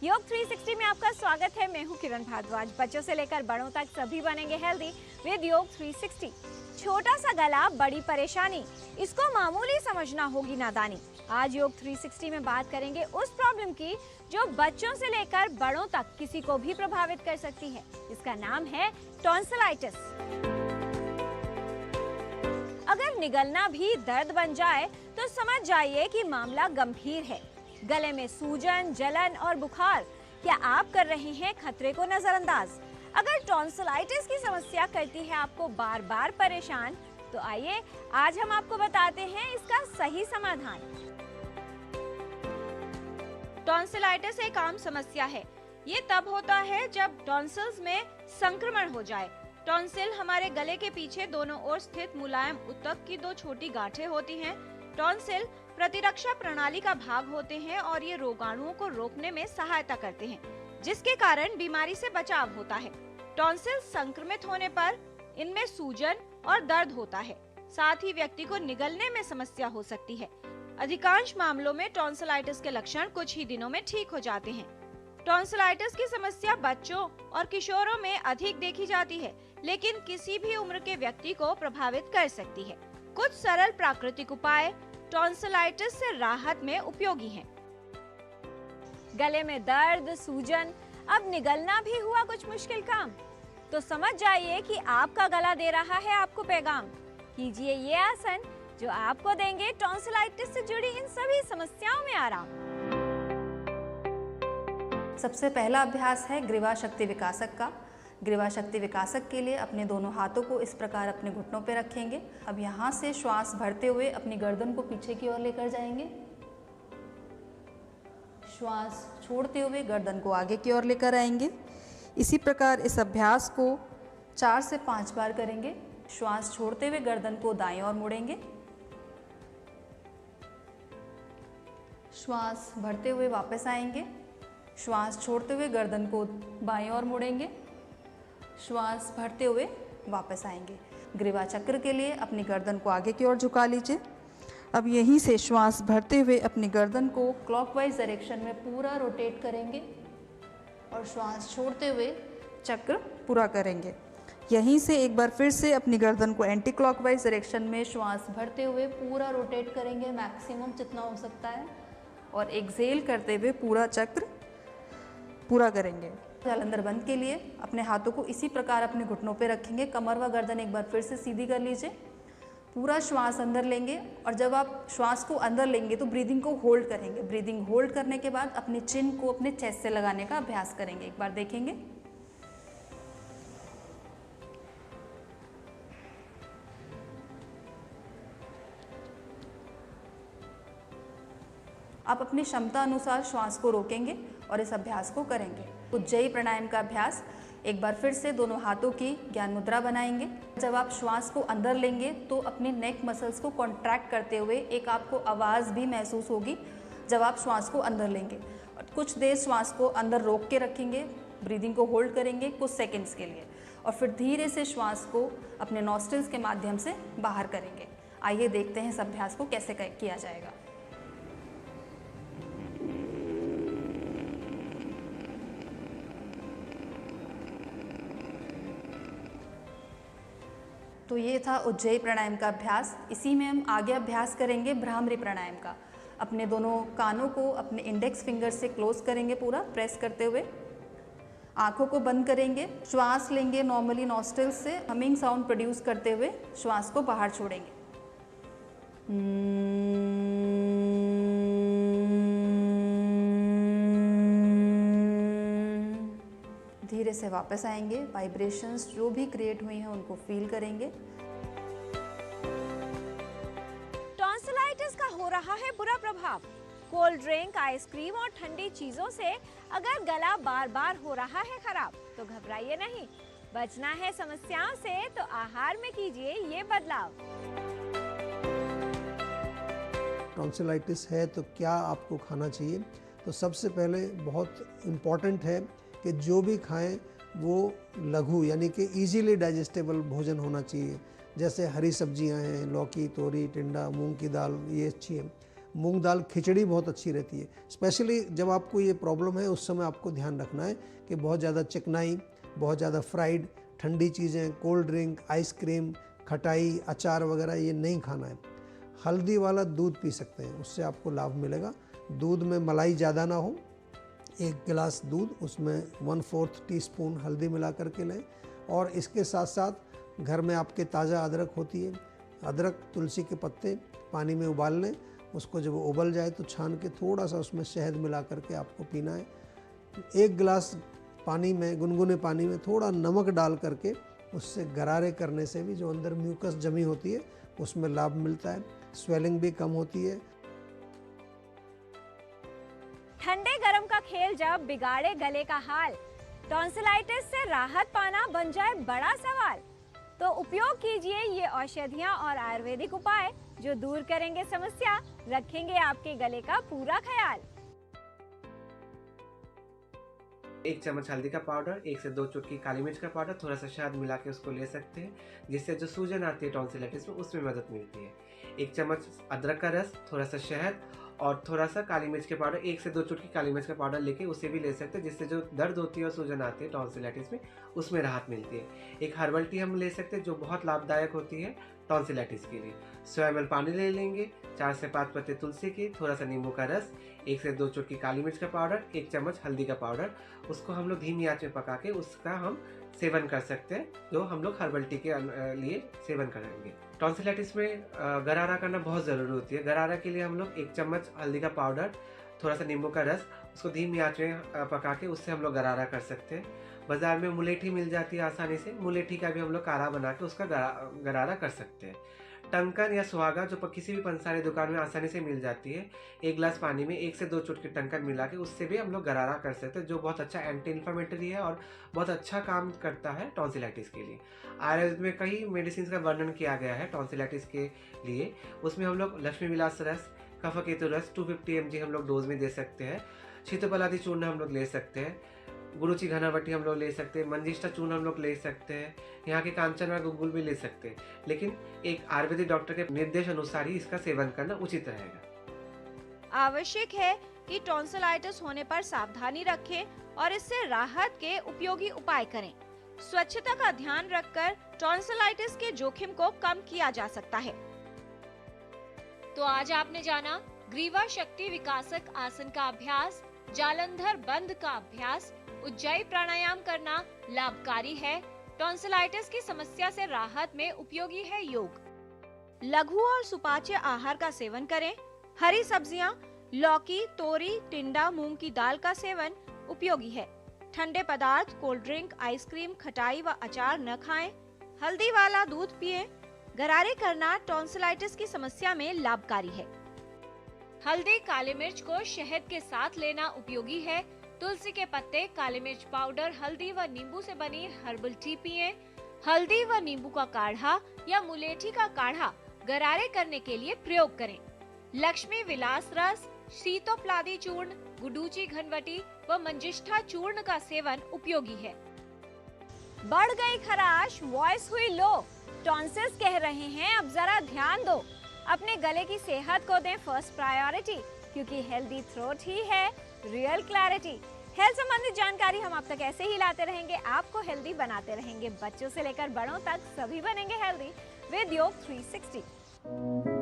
योग 360 में आपका स्वागत है। मैं हूं किरण भारद्वाज। बच्चों से लेकर बड़ों तक सभी बनेंगे हेल्दी विद योग 360। छोटा सा गला बड़ी परेशानी, इसको मामूली समझना होगी नादानी। आज योग 360 में बात करेंगे उस प्रॉब्लम की जो बच्चों से लेकर बड़ों तक किसी को भी प्रभावित कर सकती है। इसका नाम है टॉन्सिलाइटिस। अगर निगलना भी दर्द बन जाए तो समझ जाइए कि मामला गंभीर है। गले में सूजन, जलन और बुखार, क्या आप कर रहे हैं खतरे को नजरअंदाज? अगर टॉन्सिलाइटिस की समस्या करती है आपको बार बार परेशान, तो आइए आज हम आपको बताते हैं इसका सही समाधान। टॉन्सिलाइटिस एक आम समस्या है। ये तब होता है जब टॉन्सिल्स में संक्रमण हो जाए। टॉन्सिल हमारे गले के पीछे दोनों ओर स्थित मुलायम ऊतक की दो छोटी गांठें होती हैं। टॉन्सिल प्रतिरक्षा प्रणाली का भाग होते हैं और ये रोगाणुओं को रोकने में सहायता करते हैं, जिसके कारण बीमारी से बचाव होता है। टॉन्सिल संक्रमित होने पर इनमें सूजन और दर्द होता है। साथ ही व्यक्ति को निगलने में समस्या हो सकती है। अधिकांश मामलों में टॉन्सिलाइटिस के लक्षण कुछ ही दिनों में ठीक हो जाते हैं। टॉन्सिलाइटिस की समस्या बच्चों और किशोरों में अधिक देखी जाती है, लेकिन किसी भी उम्र के व्यक्ति को प्रभावित कर सकती है। कुछ सरल प्राकृतिक उपाय टॉन्सिलाइटिस से राहत में उपयोगी हैं। गले में दर्द, सूजन, अब निगलना भी हुआ कुछ मुश्किल काम, तो समझ जाइए कि आपका गला दे रहा है आपको पैगाम। कीजिए ये आसन जो आपको देंगे टॉन्सिलाइटिस से जुड़ी इन सभी समस्याओं में आराम। सबसे पहला अभ्यास है ग्रीवा शक्ति विकासक का। ग्रीवा शक्ति विकासक के लिए अपने दोनों हाथों को इस प्रकार अपने घुटनों पर रखेंगे। अब यहाँ से श्वास भरते हुए अपनी गर्दन को पीछे की ओर लेकर जाएंगे। श्वास छोड़ते हुए गर्दन को आगे की ओर लेकर आएंगे। इसी प्रकार इस अभ्यास को 4 से 5 बार करेंगे। श्वास छोड़ते हुए गर्दन को दाएं ओर मोड़ेंगे। श्वास भरते हुए वापस आएंगे। श्वास छोड़ते हुए गर्दन को बाएं ओर मोड़ेंगे। श्वास भरते हुए वापस आएंगे। ग्रीवा चक्र के लिए अपनी गर्दन को आगे की ओर झुका लीजिए। अब यहीं से श्वास भरते हुए अपनी गर्दन को क्लॉकवाइज डायरेक्शन में पूरा रोटेट करेंगे और श्वास छोड़ते हुए चक्र पूरा करेंगे। यहीं से एक बार फिर से अपनी गर्दन को एंटी क्लॉकवाइज डायरेक्शन में श्वास भरते हुए पूरा रोटेट करेंगे, मैक्सिमम जितना हो सकता है, और एक्सहेल करते हुए पूरा चक्र पूरा करेंगे। जालंधर बंद के लिए अपने हाथों को इसी प्रकार अपने घुटनों पे रखेंगे। कमर व गर्दन एक बार फिर से सीधी कर लीजिए। पूरा श्वास अंदर लेंगे और जब आप श्वास को अंदर लेंगे तो ब्रीदिंग को होल्ड करेंगे। ब्रीदिंग होल्ड करने के बाद अपनी चिन को अपने चेस्ट से लगाने का अभ्यास करेंगे। एक बार देखेंगे। आप अपनी क्षमता अनुसार श्वास को रोकेंगे और इस अभ्यास को करेंगे। उज्जयी प्राणायाम का अभ्यास, एक बार फिर से दोनों हाथों की ज्ञान मुद्रा बनाएंगे। जब आप श्वास को अंदर लेंगे तो अपने नेक मसल्स को कॉन्ट्रैक्ट करते हुए एक आपको आवाज़ भी महसूस होगी जब आप श्वास को अंदर लेंगे। और कुछ देर श्वास को अंदर रोक के रखेंगे, ब्रीदिंग को होल्ड करेंगे कुछ सेकेंड्स के लिए और फिर धीरे से श्वास को अपने नॉस्ट्रिल्स के माध्यम से बाहर करेंगे। आइए देखते हैं इस अभ्यास को कैसे किया जाएगा। तो ये था उज्जयी प्राणायाम का अभ्यास। इसी में हम आगे अभ्यास करेंगे भ्रामरी प्राणायाम का। अपने दोनों कानों को अपने इंडेक्स फिंगर से क्लोज करेंगे, पूरा प्रेस करते हुए आंखों को बंद करेंगे। श्वास लेंगे नॉर्मली नॉस्ट्रिल से, हमिंग साउंड प्रोड्यूस करते हुए श्वास को बाहर छोड़ेंगे। धीरे से वापस आएंगे। वाइब्रेशंस जो भी क्रिएट हुई हैं उनको फील करेंगे। टॉन्सिलाइटिस का हो रहा है बुरा प्रभाव। कोल्ड ड्रिंक, आइसक्रीम और ठंडी चीजों से अगर गला बार बार हो रहा है खराब, तो घबराइए नहीं। बचना है समस्याओं से तो आहार में कीजिए ये बदलाव। टॉन्सिलाइटिस है तो क्या आपको खाना चाहिए? तो सबसे पहले बहुत इम्पॉर्टेंट है कि जो भी खाएं वो लघु यानी कि इजीली डाइजेस्टेबल भोजन होना चाहिए। जैसे हरी सब्जियां हैं, लौकी, तोरी, टिंडा, मूंग की दाल, ये अच्छी है। मूंग दाल खिचड़ी बहुत अच्छी रहती है। स्पेशली जब आपको ये प्रॉब्लम है उस समय आपको ध्यान रखना है कि बहुत ज़्यादा चिकनाई, बहुत ज़्यादा फ्राइड, ठंडी चीज़ें, कोल्ड ड्रिंक, आइसक्रीम, खटाई, अचार वगैरह ये नहीं खाना है। हल्दी वाला दूध पी सकते हैं, उससे आपको लाभ मिलेगा। दूध में मलाई ज़्यादा ना हो, 1 गिलास दूध, उसमें 1/4 टीस्पून हल्दी मिला करके लें। और इसके साथ साथ घर में आपके ताज़ा अदरक होती है, अदरक, तुलसी के पत्ते पानी में उबाल लें। उसको जब उबल जाए तो छान के थोड़ा सा उसमें शहद मिला करके आपको पीना है। 1 गिलास पानी में, गुनगुने पानी में थोड़ा नमक डाल करके उससे गरारे करने से भी जो अंदर म्यूकस जमी होती है उसमें लाभ मिलता है, स्वेलिंग भी कम होती है। ठंडे गरम का खेल जब बिगाड़े गले का हाल, टॉन्सिलाइटिस से राहत पाना बन जाए बड़ा सवाल, तो उपयोग कीजिए ये औषधियाँ और आयुर्वेदिक उपाय जो दूर करेंगे समस्या, रखेंगे आपके गले का पूरा ख्याल। 1 चम्मच हल्दी का पाउडर, 1 से 2 चुटकी काली मिर्च का पाउडर, थोड़ा सा शहद मिला के उसको ले सकते हैं, जिससे जो सूजन आती है टॉन्सिलाइटिस में उसमें मदद मिलती है। 1 चम्मच अदरक का रस, थोड़ा सा शहद और थोड़ा सा काली मिर्च के पाउडर, 1 से 2 चुटकी काली मिर्च का पाउडर लेके उसे भी ले सकते हैं, जिससे जो दर्द होती है और सूजन आती है टॉन्सिलाइटिस में उसमें राहत मिलती है। एक हर्बल टी हम ले सकते हैं जो बहुत लाभदायक होती है टॉन्सिलाइटिस के लिए। 100 ml पानी ले लेंगे, 4 से 5 पत्ते तुलसी के, थोड़ा सा नींबू का रस, 1 से 2 चुटकी काली मिर्च का पाउडर, 1 चम्मच हल्दी का पाउडर, उसको हम लोग धीमी आंच में पका के उसका हम सेवन कर सकते हैं, जो हम लोग हर्बल टी के लिए सेवन करेंगे। टॉन्सिलाइटिस में गरारा करना बहुत ज़रूरी होती है। गरारा के लिए हम लोग 1 चम्मच हल्दी का पाउडर, थोड़ा सा नींबू का रस, उसको धीमी आंच में पका के उससे हम लोग गरारा कर सकते हैं। बाज़ार में मुलेठी मिल जाती है आसानी से, मुलेठी का भी हम लोग काढ़ा बना के उसका गरारा कर सकते हैं। टंकन या सुहागा जो किसी भी पंसारी दुकान में आसानी से मिल जाती है, 1 गिलास पानी में 1 से 2 चुटकी टंकन मिला के उससे भी हम लोग गरारा कर सकते हैं, जो बहुत अच्छा एंटी इन्फ्लेमेटरी है और बहुत अच्छा काम करता है टॉन्सिलाइटिस के लिए। आयुर्वेद में कई मेडिसिन का वर्णन किया गया है टॉन्सिलाइटिस के लिए। उसमें हम लोग लक्ष्मी विलास रस, कफकेतु रस 250 mg हम लोग डोज में दे सकते हैं। शीतोपलादी चूर्ण हम लोग ले सकते हैं, गुरुची घनावटी हम लोग ले सकते हैं, मंजिष्ठा चूर्ण हम लोग ले सकते हैं, यहाँ के कांचन व गुग्गुल भी ले सकते हैं, लेकिन एक आयुर्वेदिक डॉक्टर के निर्देश अनुसार ही इसका सेवन करना उचित रहेगा। आवश्यक है कि टॉन्सिलाइटिस होने पर सावधानी रखें और इससे राहत के उपयोगी उपाय करें। स्वच्छता का ध्यान रखकर टॉन्सिलाइटिस के जोखिम को कम किया जा सकता है। तो आज आपने जाना ग्रीवा शक्ति विकासक आसन का अभ्यास, जालंधर बंद का अभ्यास, उज्जाई प्राणायाम करना लाभकारी है, टॉन्सिलाइटिस की समस्या से राहत में उपयोगी है योग। लघु और सुपाच्य आहार का सेवन करें। हरी सब्जियां, लौकी, तोरी, टिंडा, मूंग की दाल का सेवन उपयोगी है। ठंडे पदार्थ, कोल्ड ड्रिंक, आइसक्रीम, खटाई व अचार न खाएं। हल्दी वाला दूध पिएं। गरारे करना टॉन्सिलाइटिस की समस्या में लाभकारी है। हल्दी, काली मिर्च को शहद के साथ लेना उपयोगी है। तुलसी के पत्ते, काली मिर्च पाउडर, हल्दी व नींबू से बनी हर्बल टी पिएं। हल्दी व नींबू का काढ़ा या मुलेठी का काढ़ा गरारे करने के लिए प्रयोग करें। लक्ष्मी विलास रस, शीतोपलादी चूर्ण, गुडूची घनवटी व मंजिष्ठा चूर्ण का सेवन उपयोगी है। बढ़ गई खराश, वॉइस हुई लो, टॉन्सिल्स कह रहे हैं अब जरा ध्यान दो। अपने गले की सेहत को दें फर्स्ट प्रायोरिटी, क्योंकि हेल्दी थ्रोट ही है रियल क्लैरिटी। हेल्थ संबंधित जानकारी हम आप तक ऐसे ही लाते रहेंगे, आपको हेल्दी बनाते रहेंगे। बच्चों से लेकर बड़ों तक सभी बनेंगे हेल्दी विद योग 360।